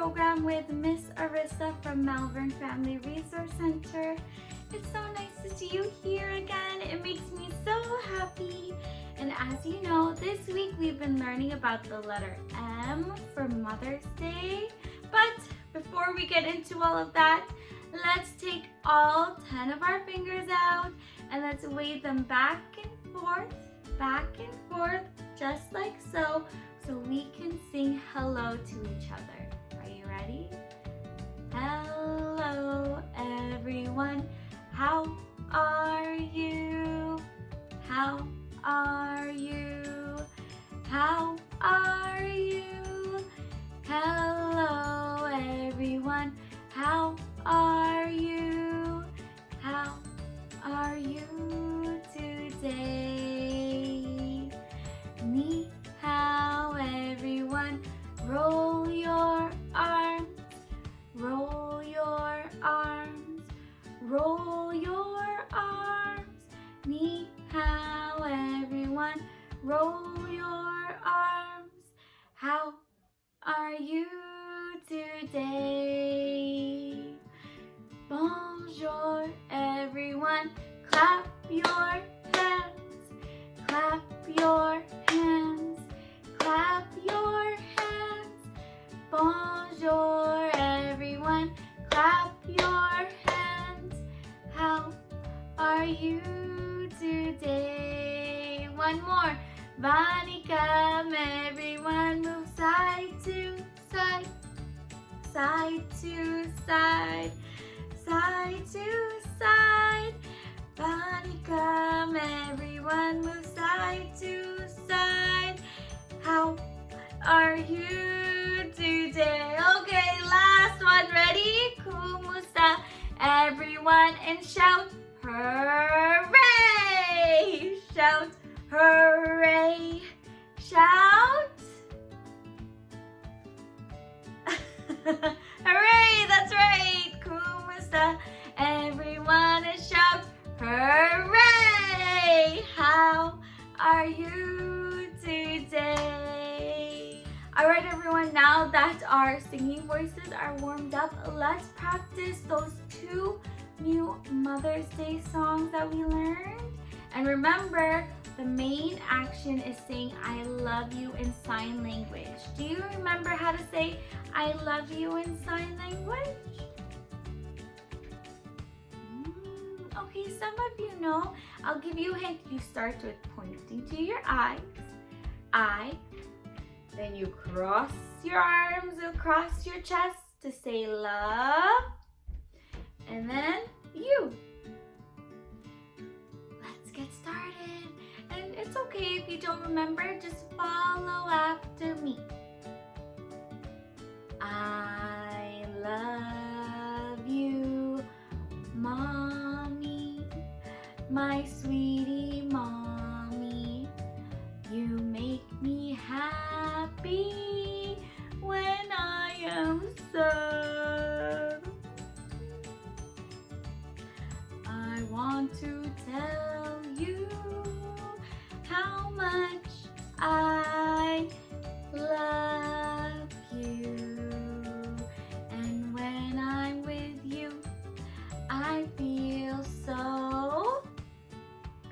program with Miss Arissa from Malvern Family Resource Center. It's so nice to see you here again. It makes me so happy. And as you know, this week we've been learning about the letter M for Mother's Day. But before we get into all of that, let's take all 10 of our fingers out and let's wave them back and forth, just like so we can sing hello to each other. Are you ready? Hello, everyone. How are you? How are you? How are you? Hello, everyone. How are you? How are you today? Ni hao, everyone. Roll your arms. Roll your arms. Roll your arms. Ni hao, everyone. Roll your arms. How are you today? Bonjour, everyone. Clap your hands. Clap your hands. Clap your hands. Bonjour, everyone. Clap your hands. How are you today? One more. Vanikam, everyone. Move side to side. Side to side. Side to side. Vanikam, everyone. Move side to side. How are you today? Okay, last one. Ready? Kumusta, everyone, and shout hooray! Shout hooray! Shout hooray! That's right. Kumusta, everyone, and shout hooray! How are you today? All right, everyone, now that our singing voices are warmed up, let's practice those 2 new Mother's Day songs that we learned. And remember, the main action is saying I love you in sign language. Do you remember how to say I love you in sign language? Okay, some of you know. I'll give you a hint. You start with pointing to your eyes. I. Then you cross your arms across your chest to say love. And then you. Let's get started. And it's okay if you don't remember, just follow after me. I love you, Mommy, my sweetie Mommy. You make me happy when I am sad. I want to tell you how much I love you. And when I'm with you, I feel so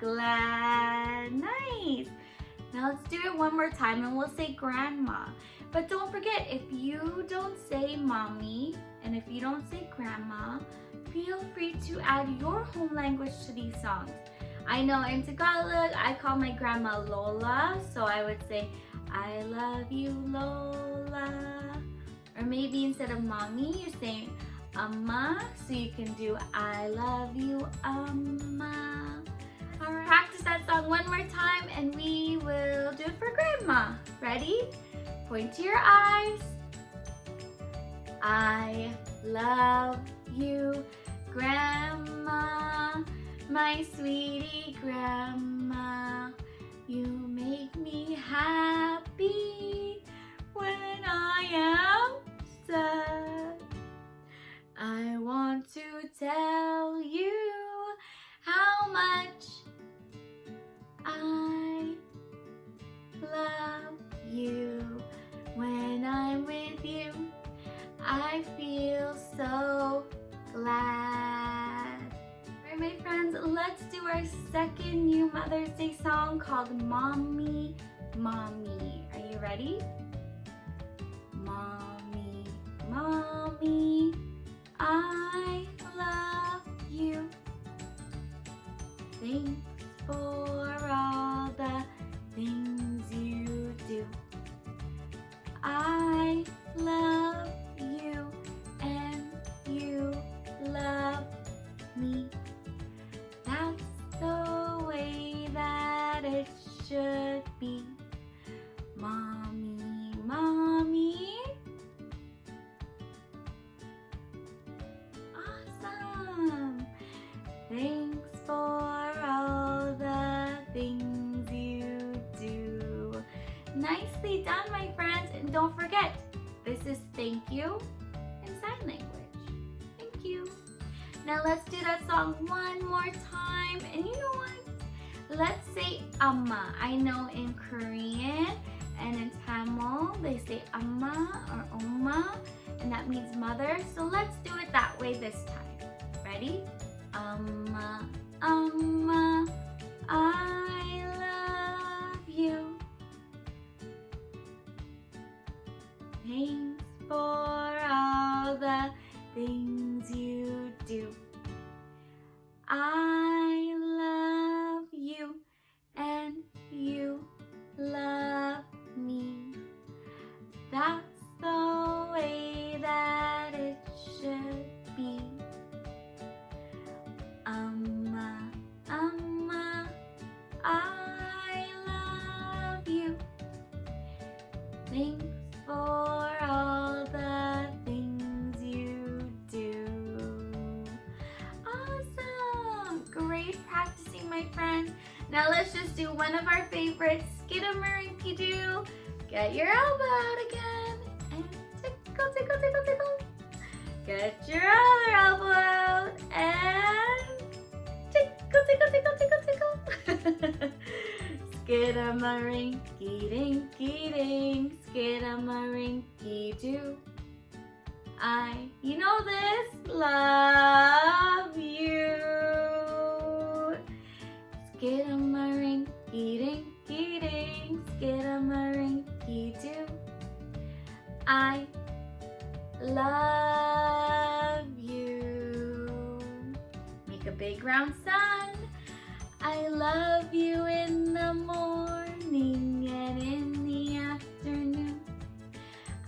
glad. Nice. Now let's do it one more time and we'll say grandma. But don't forget, if you don't say mommy and if you don't say grandma, feel free to add your home language to these songs. I know in Tagalog, I call my grandma Lola, so I would say, I love you, Lola. Or maybe instead of mommy, you're saying Amma, so you can do I love you, Amma. All right, practice that song one more time and we will do it for grandma. Ready? Point to your eyes. I love you, Grandma, my sweetie grandma. You make me happy when I am sad. I want to tell you how much I love you. When I'm with you, I feel so glad. Alright, my friends, let's do our second new Mother's Day song called Mommy, Mommy. Are you ready? Mommy, Mommy, I love you. Thanks for all the things you do. I love you and you love me. That's the way that it should be. Mommy, Mommy. Awesome. Thanks for all the things you do. Nicely done, my friends. And don't forget, this is thank you in sign language. Thank you. Now let's do that song one more time. And you know what? Let's say Amma. I know in Korean and in Tamil, they say Amma or Oma, and that means mother. So let's do it that way this time. Ready? Amma, Amma, I love you. Thanks for all the things you do. I love you and you love me. That's the way that it should be. Amma, Amma, I love you. Thanks for all the things you do. Awesome! Great practicing, my friend. Now let's just do one of our favorites, Skidamarinky-doo. Get your elbow out again. And tickle, tickle, tickle, tickle. Get your other elbow out. And tickle, tickle, tickle, tickle, tickle. Skidamarinky-dinky-ding. Skidamarinky-doo. You know this, love you. Skidamarinky-dinky-ding. Skidamarinky-doo. I love you. Make a big round sun. I love you in the morning and in the afternoon.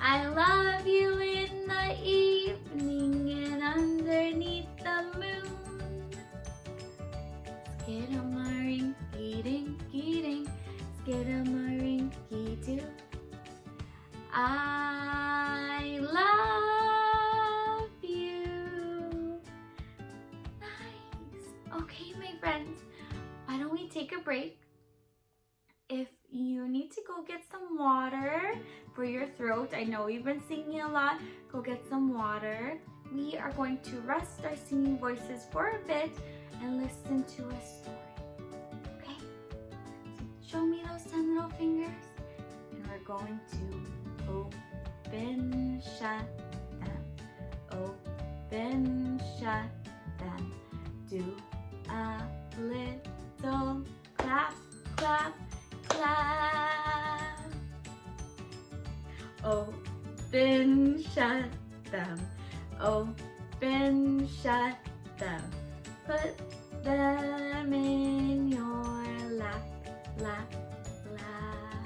I love you in the evening and underneath the moon. Skidamarinky-dinky-ding. Skidamarinky-doo. I love you. Nice. Okay, my friends, why don't we take a break? If you need to go get some water for your throat, I know you've been singing a lot, go get some water. We are going to rest our singing voices for a bit and listen to a story. Okay? So show me those 10 little fingers, and we're going to open, shut them. Open, shut them. Do a little clap, clap, clap. Open, shut them. Open, shut them. Put them in your lap, lap, lap.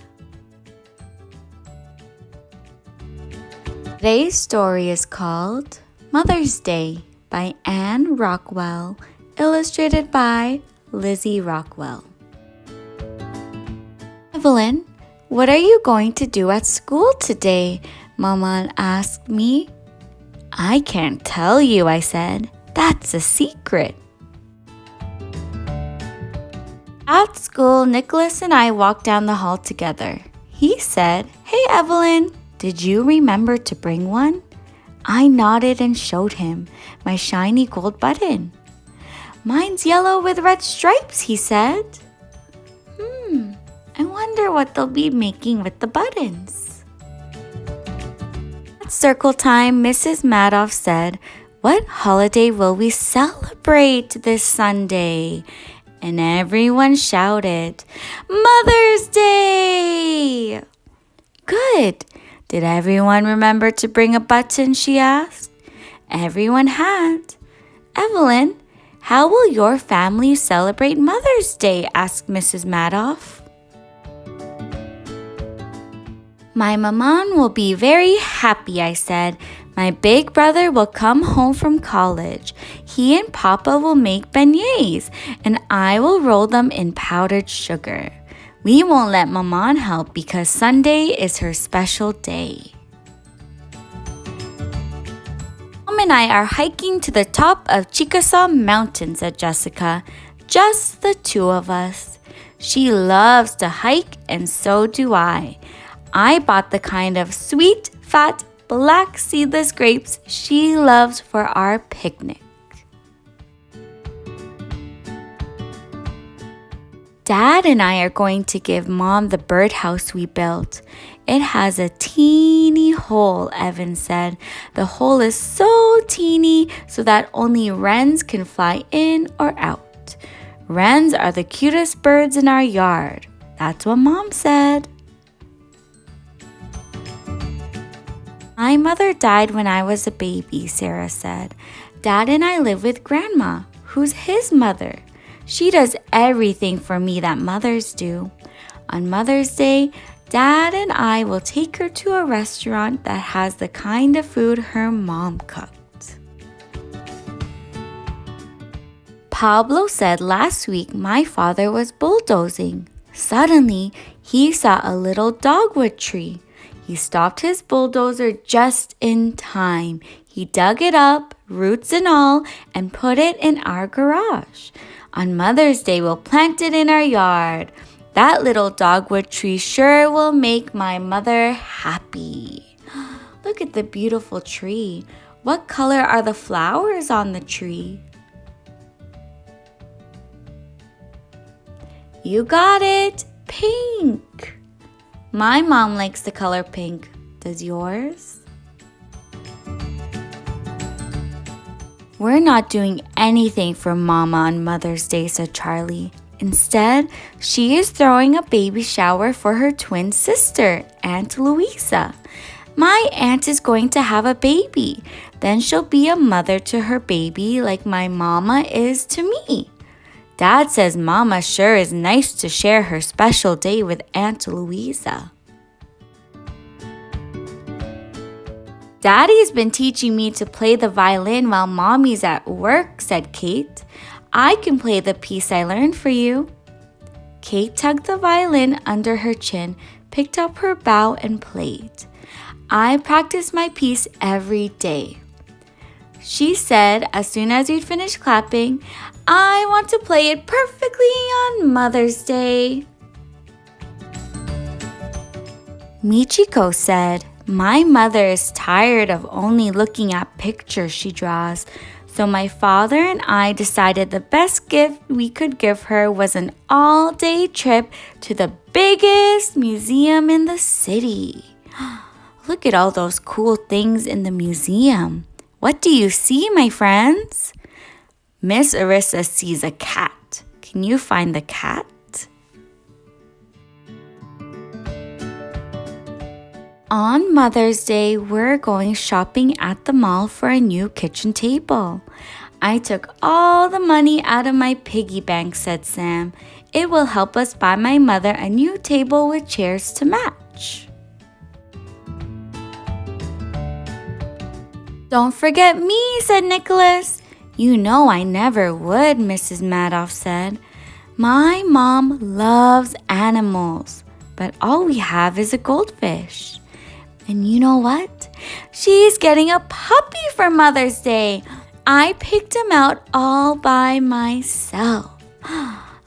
Today's story is called Mother's Day by Anne Rockwell, illustrated by Lizzie Rockwell. Evelyn, what are you going to do at school today? Mama asked me. I can't tell you, I said. That's a secret. At school, Nicholas and I walked down the hall together. He said, Hey, Evelyn, did you remember to bring one? I nodded and showed him my shiny gold button. Mine's yellow with red stripes, he said. I wonder what they'll be making with the buttons. At circle time, Mrs. Madoff said, "What holiday will we celebrate this Sunday?" And everyone shouted, "Mother's Day!" "Good. Did everyone remember to bring a button?" she asked. Everyone had. "Evelyn, how will your family celebrate Mother's Day?" asked Mrs. Madoff. "My maman will be very happy," I said. "My big brother will come home from college. He and Papa will make beignets, and I will roll them in powdered sugar. We won't let maman help because Sunday is her special day." "Mom and I are hiking to the top of Chickasaw Mountain," said Jessica. "Just the two of us. She loves to hike, and so do I. I bought the kind of sweet, fat, black seedless grapes she loves for our picnic." "Dad and I are going to give Mom the birdhouse we built. It has a teeny hole," Evan said. "The hole is so teeny so that only wrens can fly in or out. Wrens are the cutest birds in our yard. That's what Mom said." "My mother died when I was a baby," Sarah said. "Dad and I live with Grandma, who's his mother. She does everything for me that mothers do. On Mother's Day, Dad and I will take her to a restaurant that has the kind of food her mom cooked." "Pablo said last week my father was bulldozing. Suddenly, he saw a little dogwood tree. He stopped his bulldozer just in time. He dug it up, roots and all, and put it in our garage. On Mother's Day, we'll plant it in our yard. That little dogwood tree sure will make my mother happy." Look at the beautiful tree. What color are the flowers on the tree? You got it! Pink! My mom likes the color pink. Does yours? "We're not doing anything for Mama on Mother's Day," said Charlie. "Instead, she is throwing a baby shower for her twin sister, Aunt Louisa. My aunt is going to have a baby. Then she'll be a mother to her baby like my mama is to me. Dad says Mama sure is nice to share her special day with Aunt Louisa." "Daddy's been teaching me to play the violin while Mommy's at work," said Kate. "I can play the piece I learned for you." Kate tugged the violin under her chin, picked up her bow, and played. "I practice my piece every day," she said as soon as we'd finished clapping. "I want to play it perfectly on Mother's Day." Michiko said, "My mother is tired of only looking at pictures she draws, so my father and I decided the best gift we could give her was an all-day trip to the biggest museum in the city." Look at all those cool things in the museum. What do you see, my friends? Miss Arissa sees a cat. Can you find the cat? On Mother's Day, we're going shopping at the mall for a new kitchen table. I took all the money out of my piggy bank, said Sam. It will help us buy my mother a new table with chairs to match. Don't forget me, said Nicholas. You know I never would, Mrs. Madoff said. My mom loves animals, but all we have is a goldfish. And you know what? She's getting a puppy for Mother's Day. I picked him out all by myself.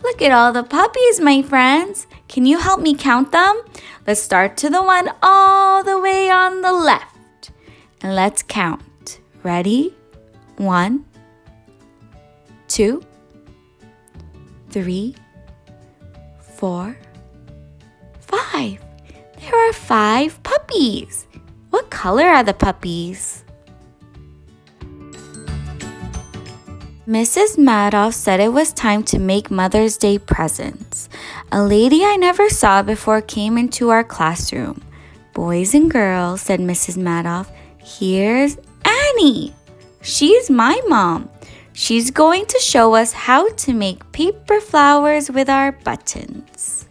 Look at all the puppies, my friends. Can you help me count them? Let's start to the one all the way on the left. And let's count. Ready? 1, 2, 3, 4, 5. There are 5 puppies. What color are the puppies? Mrs. Madoff said it was time to make Mother's Day presents. A lady I never saw before came into our classroom. Boys and girls, said Mrs. Madoff, here's Annie. She's my mom. She's going to show us how to make paper flowers with our buttons.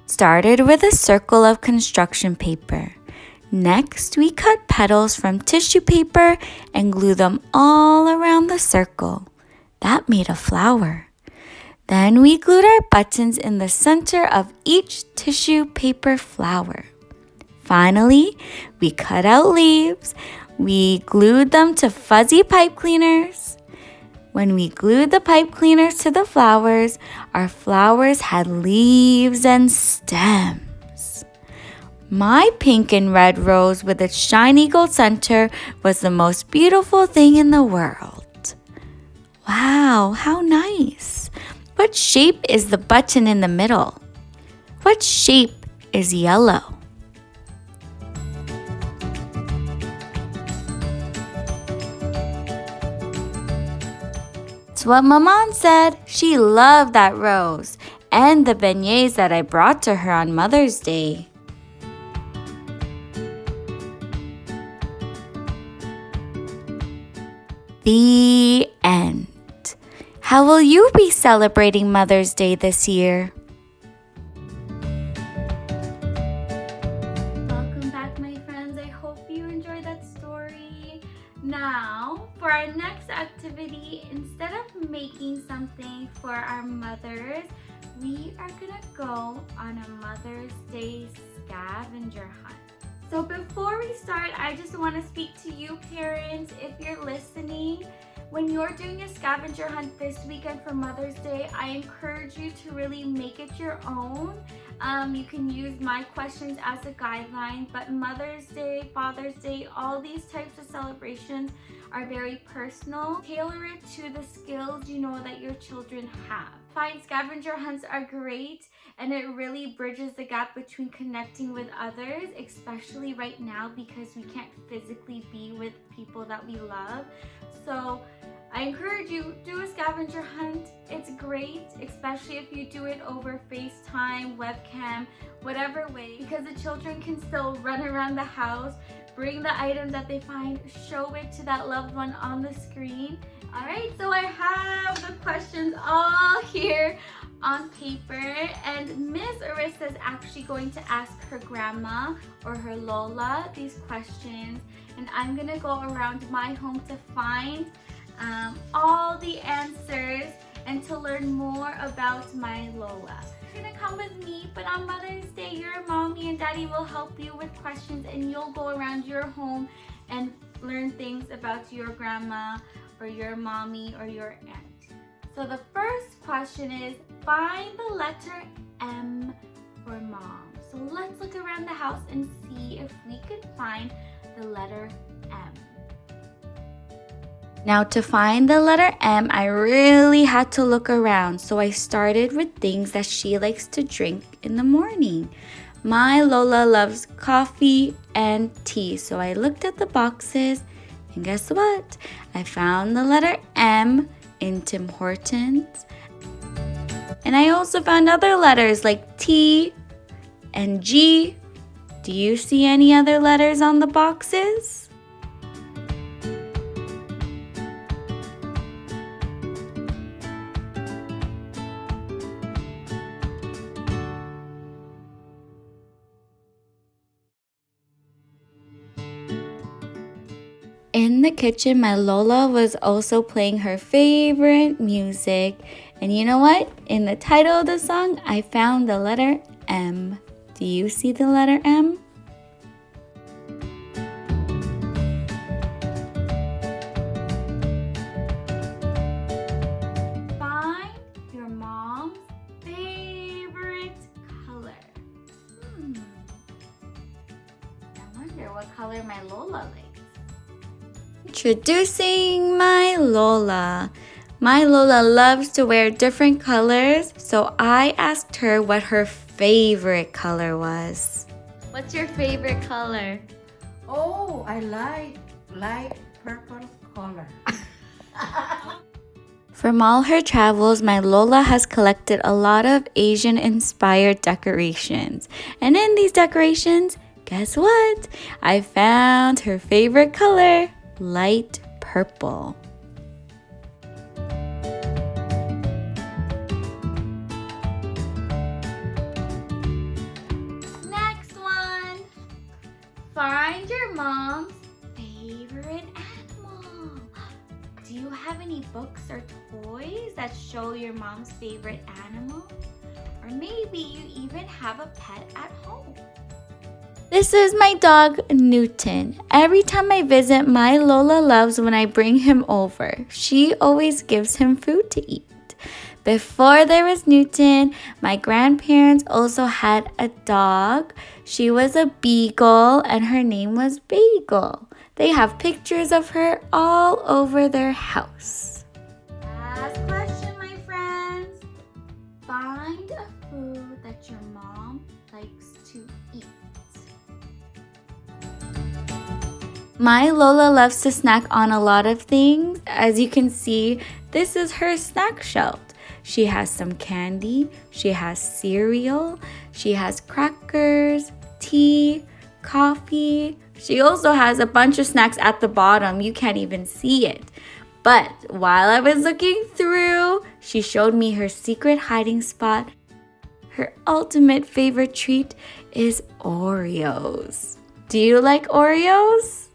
Started with a circle of construction paper. Next, we cut petals from tissue paper and glue them all around the circle. That made a flower. Then we glued our buttons in the center of each tissue paper flower. Finally, we cut out leaves. We glued them to fuzzy pipe cleaners. When we glued the pipe cleaners to the flowers, our flowers had leaves and stems. My pink and red rose with its shiny gold center was the most beautiful thing in the world. Wow, how nice! What shape is the button in the middle? What shape is yellow? That's what Maman said. She loved that rose and the beignets that I brought to her on Mother's Day. The end. How will you be celebrating Mother's Day this year? Welcome back, my friends. I hope you enjoyed that story. Now, for our next activity, instead of making something for our mothers, we are gonna go on a Mother's Day scavenger hunt. So before we start, I just want to speak to you parents. If you're listening, when you're doing a scavenger hunt this weekend for Mother's Day, I encourage you to really make it your own. You can use my questions as a guideline, but Mother's Day, Father's Day, all these types of celebrations are very personal. Tailor it to the skills you know that your children have. Fine, scavenger hunts are great, and it really bridges the gap between connecting with others, especially right now because we can't physically be with people that we love. So I encourage you, do a scavenger hunt. It's great, especially if you do it over FaceTime, webcam, whatever way, because the children can still run around the house, bring the items that they find, show it to that loved one on the screen. All right, so I have the questions all here on paper, and Miss Arissa is actually going to ask her grandma or her Lola these questions, and I'm gonna go around my home to find all the answers and to learn more about my Lola. You're gonna come with me, but on Mother's Day, your mommy and daddy will help you with questions, and you'll go around your home and learn things about your grandma or your mommy or your aunt. So the first question is, find the letter M for mom. So let's look around the house and see if we could find the letter M. Now to find the letter M, I really had to look around, so I started with things that she likes to drink in the morning. My Lola loves coffee and tea, so I looked at the boxes, and guess what? I found the letter M in Tim Hortons. And I also found other letters like T and G. Do you see any other letters on the boxes? In the kitchen, my Lola was also playing her favorite music. And you know what? In the title of the song, I found the letter M. Do you see the letter M? Find your mom's favorite color. I wonder what color my Lola likes. Introducing my Lola. My Lola loves to wear different colors, so I asked her what her favorite color was. What's your favorite color? Oh, I like light purple color. From all her travels, my Lola has collected a lot of Asian-inspired decorations. And in these decorations, guess what? I found her favorite color, light purple. Next one. Find your mom's favorite animal. Do you have any books or toys that show your mom's favorite animal? Or maybe you even have a pet at home. This is my dog, Newton. Every time I visit, my Lola loves when I bring him over. She always gives him food to eat. Before there was Newton, my grandparents also had a dog. She was a beagle and her name was Bagel. They have pictures of her all over their house. Last question, my friends. Find a food that your mom likes to eat. My Lola loves to snack on a lot of things. As you can see, this is her snack shelf. She has some candy, she has cereal, she has crackers, tea, coffee. She also has a bunch of snacks at the bottom. You can't even see it. But while I was looking through, she showed me her secret hiding spot. Her ultimate favorite treat is Oreos. Do you like Oreos?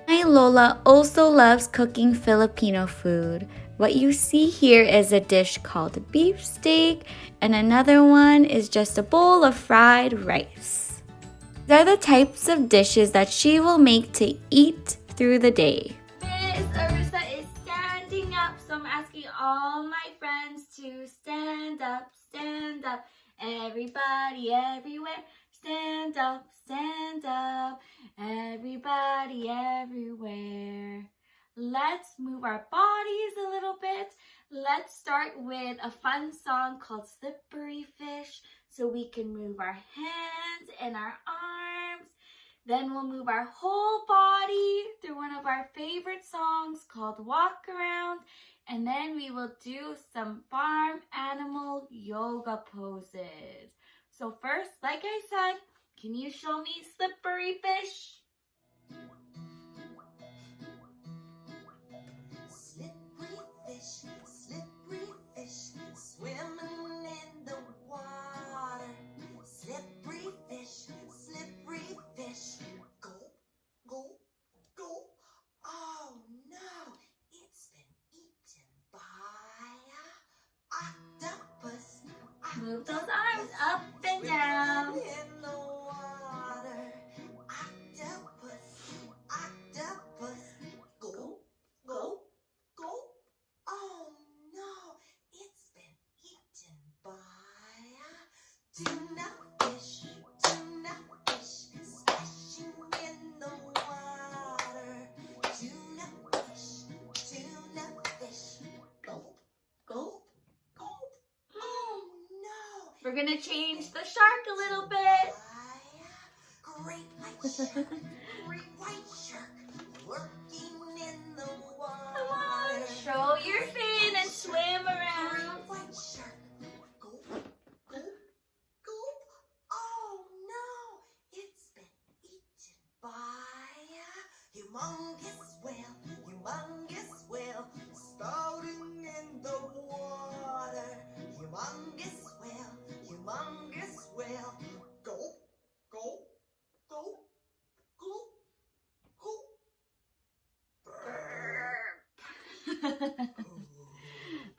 My Lola also loves cooking Filipino food. What you see here is a dish called beefsteak, and another one is just a bowl of fried rice. These are the types of dishes that she will make to eat through the day. Miss Arisa is standing up, so I'm asking all my friends to stand up, stand up. Everybody, everywhere, stand up, stand up. Everybody, everywhere. Let's move our bodies a little bit. Let's start with a fun song called Slippery Fish so we can move our hands and our arms. Then we'll move our whole body through one of our favorite songs called Walk Around. And then we will do some farm animal yoga poses. So first, like I said, can you show me Slippery Fish? Slippery fish, swimming in the water. Slippery fish, go, go, go. Oh no, it's been eaten by a octopus. Move those arms up and down. In the water. Octopus, go, go, go. Oh no, it's been eaten by a tuna fish, splashing in the water. Tuna fish, go, go, go. Oh no, We're gonna change the shark a little bit. Great white shark, working in the water. Come on, show your fin and swim around. Great white shark, go, go, go. Oh no, it's been eaten by a humongous whale, spouting in the water. Humongous whale, go, go, go, go, go.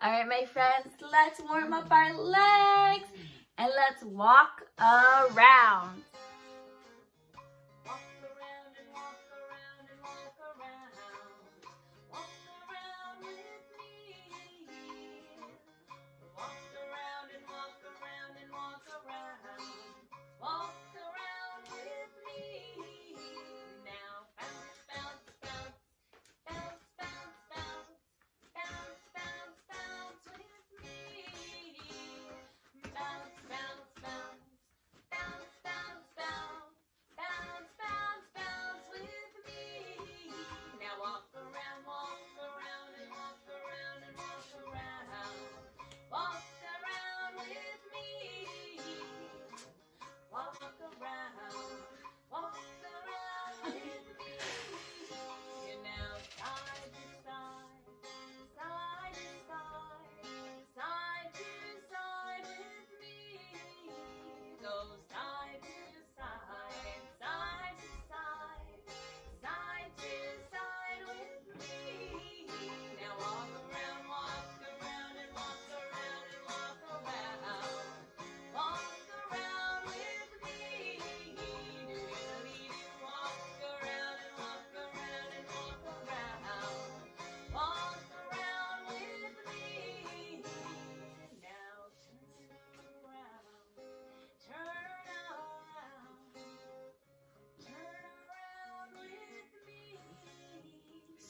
All right, my friends, let's warm up our legs and let's walk around. Walk around and walk around and walk around. Walk around with me. Walk around and walk around and walk around. Walk around with me. Now bounce, bounce, bounce. Bounce, bounce, bounce. Bounce, bounce, bounce with me. Bounce, bounce, bounce. Bounce, bounce,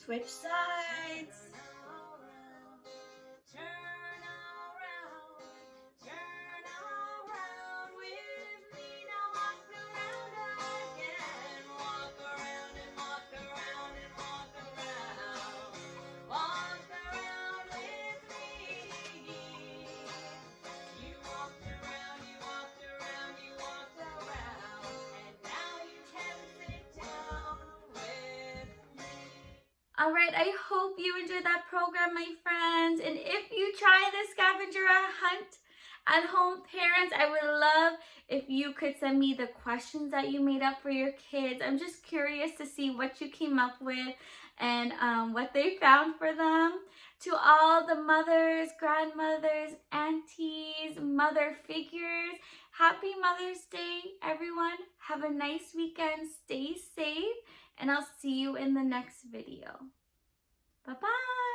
Switch sides. Turn around with me. Now walk around again. Walk around and walk around and walk around. Walk around with me. You walked around, you walked around, you walked around. And now you can sit down with me. All right, I hope you enjoyed that program, my friends. And if you try the scavenger hunt at home, parents, I would love if you could send me the questions that you made up for your kids. I'm just curious to see what you came up with and what they found for them. To all the mothers, grandmothers, aunties, mother figures, happy Mother's Day, everyone. Have a nice weekend. Stay safe, and I'll see you in the next video. Bye-bye.